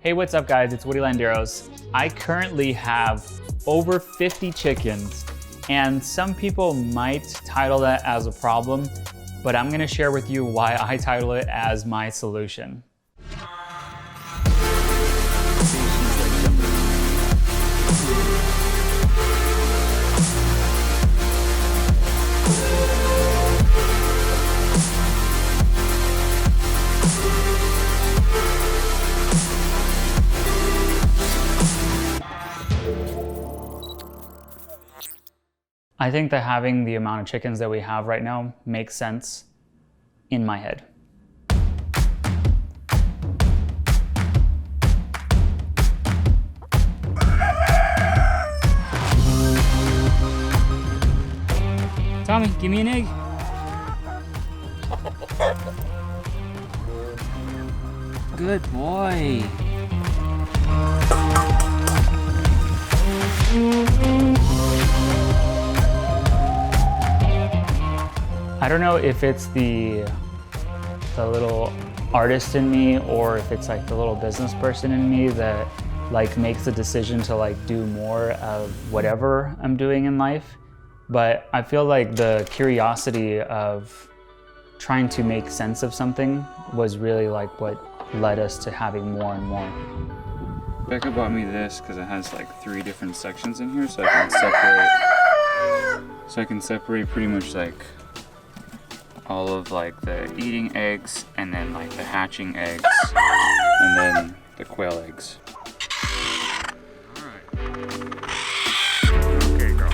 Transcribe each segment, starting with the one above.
Hey, what's up guys? It's Woodie Landeros. I currently have over 50 chickens, and some people might title that as a problem, but I'm gonna share with you why I title it as my solution. I think that having the amount of chickens that we have right now makes sense in my head. Tommy, give me an egg. Good boy. I don't know if it's the little artist in me or if it's like the little business person in me that like makes the decision to like do more of whatever I'm doing in life. But I feel like the curiosity of trying to make sense of something was really like what led us to having more and more. Becca bought me this because it has like 3 different sections in here, so I can separate pretty much like all of like the eating eggs and then like the hatching eggs and then the quail eggs. Alright. Okay, girl.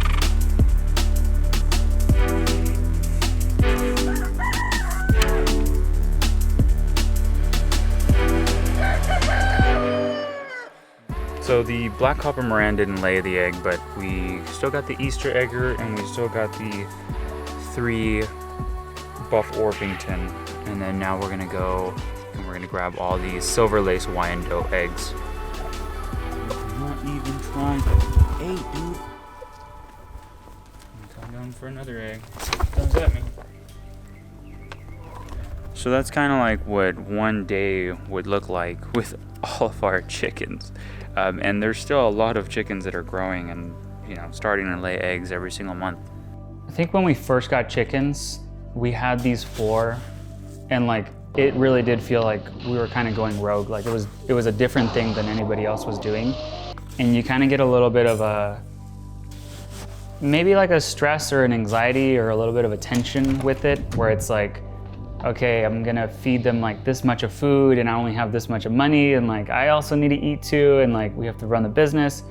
So the black copper Moran didn't lay the egg, but we still got the Easter egger and we still got the 3 Buff Orpington, and then now we're gonna go and we're gonna grab all these Silver Lace Wyandotte eggs. I'm not even trying. Hey, dude. I'm going for another egg. What comes at me? So that's kind of like what one day would look like with all of our chickens, and there's still a lot of chickens that are growing and starting to lay eggs every single month. I think when we first got chickens, we had these 4, and like it really did feel like we were kind of going rogue. Like it was a different thing than anybody else was doing, and you kind of get a little bit of a maybe like a stress or an anxiety or a little bit of a tension with it, where it's like, okay, I'm gonna feed them like this much of food, and I only have this much of money, and like I also need to eat too, and like we have to run the business.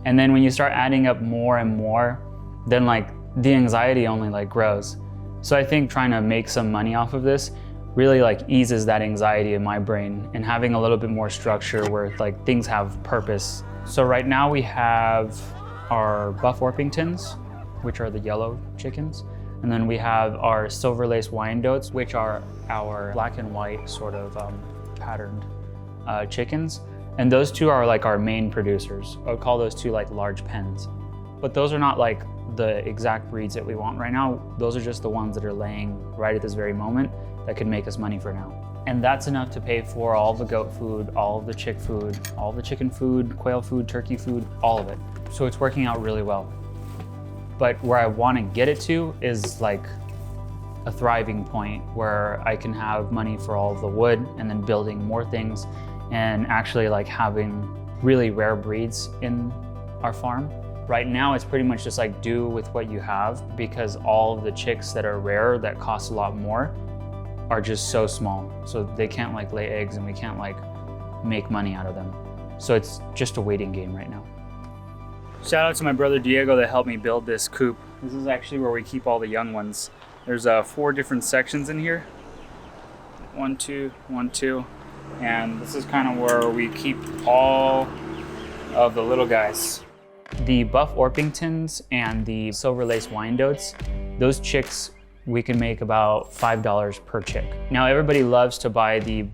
And then when you start adding up more and more, then like the anxiety only like grows. So I think trying to make some money off of this really like eases that anxiety in my brain, and having a little bit more structure where like things have purpose. So right now we have our Buff Orpingtons, which are the yellow chickens. And then we have our Silver Lace Wyandottes, which are our black and white sort of patterned chickens. And those 2 are like our main producers. I would call those 2 like large pens. But those are not like the exact breeds that we want right now. Those are just the ones that are laying right at this very moment that could make us money for now. And that's enough to pay for all the goat food, all of the chick food, all the chicken food, quail food, turkey food, all of it. So it's working out really well. But where I want to get it to is like a thriving point where I can have money for all of the wood and then building more things and actually like having really rare breeds in our farm. Right now, it's pretty much just like do with what you have, because all of the chicks that are rare that cost a lot more are just so small. So they can't like lay eggs and we can't like make money out of them. So it's just a waiting game right now. Shout out to my brother Diego that helped me build this coop. This is actually where we keep all the young ones. There's 4 different sections in here. 1, 2, 1, 2. And this is kind of where we keep all of the little guys. The Buff Orpingtons and the Silver Lace Wyandottes, those chicks, we can make about $5 per chick. Now everybody loves to buy the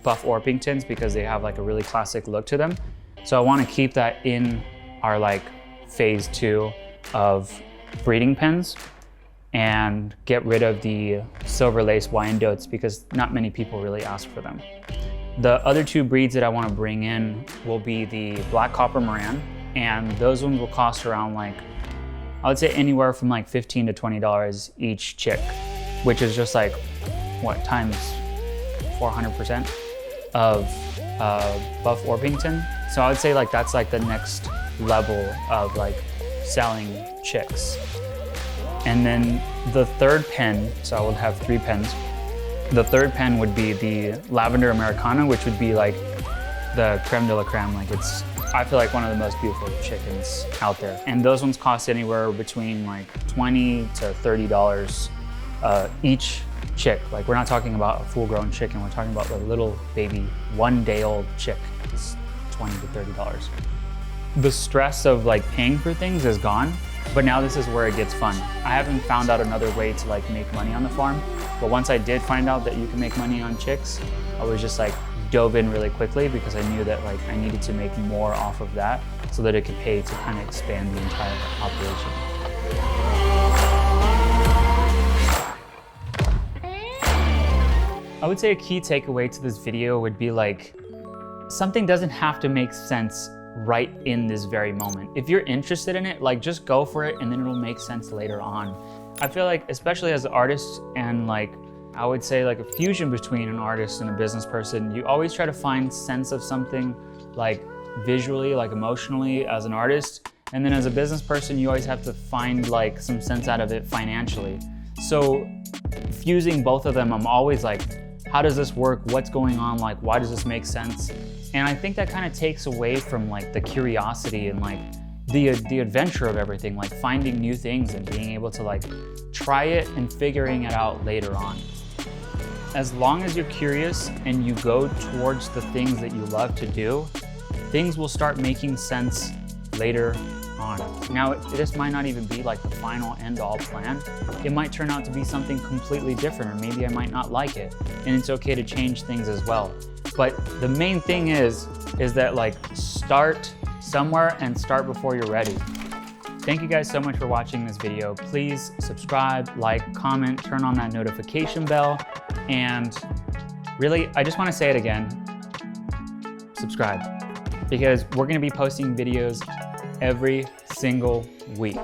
Buff Orpingtons because they have like a really classic look to them. So I want to keep that in our like phase 2 of breeding pens and get rid of the Silver Lace Wyandottes because not many people really ask for them. The other two breeds that I want to bring in will be the Black Copper Moran, and those ones will cost around like, I would say anywhere from like $15 to $20 each chick, which is just like, what, times 400% of Buff Orpington. So I would say like that's like the next level of like selling chicks. And then the third pen, so I would have 3 pens. The third pen would be the Lavender Americana, which would be like the creme de la creme. Like it's, I feel like one of the most beautiful chickens out there. And those ones cost anywhere between like $20 to $30 each chick. Like we're not talking about a full-grown chicken. We're talking about a little baby, 1-day-old chick. It's $20 to $30. The stress of like paying for things is gone, but now this is where it gets fun. I haven't found out another way to like make money on the farm, but once I did find out that you can make money on chicks, I was just like dove in really quickly because I knew that like I needed to make more off of that so that it could pay to kind of expand the entire operation. I would say a key takeaway to this video would be like, something doesn't have to make sense right in this very moment. If you're interested in it, like just go for it and then it'll make sense later on. I feel like, especially as an artist and like, I would say like a fusion between an artist and a business person, you always try to find sense of something like visually, like emotionally as an artist. And then as a business person, you always have to find like some sense out of it financially. So fusing both of them, I'm always like, how does this work? What's going on? Like, why does this make sense? And I think that kind of takes away from like the curiosity and like the adventure of everything, like finding new things and being able to like try it and figuring it out later on. As long as you're curious and you go towards the things that you love to do, things will start making sense later on. Now, this might not even be like the final end-all plan. It might turn out to be something completely different, or maybe I might not like it, and it's okay to change things as well. But the main thing is that like start somewhere and start before you're ready. Thank you guys so much for watching this video. Please subscribe, like, comment, turn on that notification bell, and really, I just want to say it again, subscribe, because we're going to be posting videos every single week.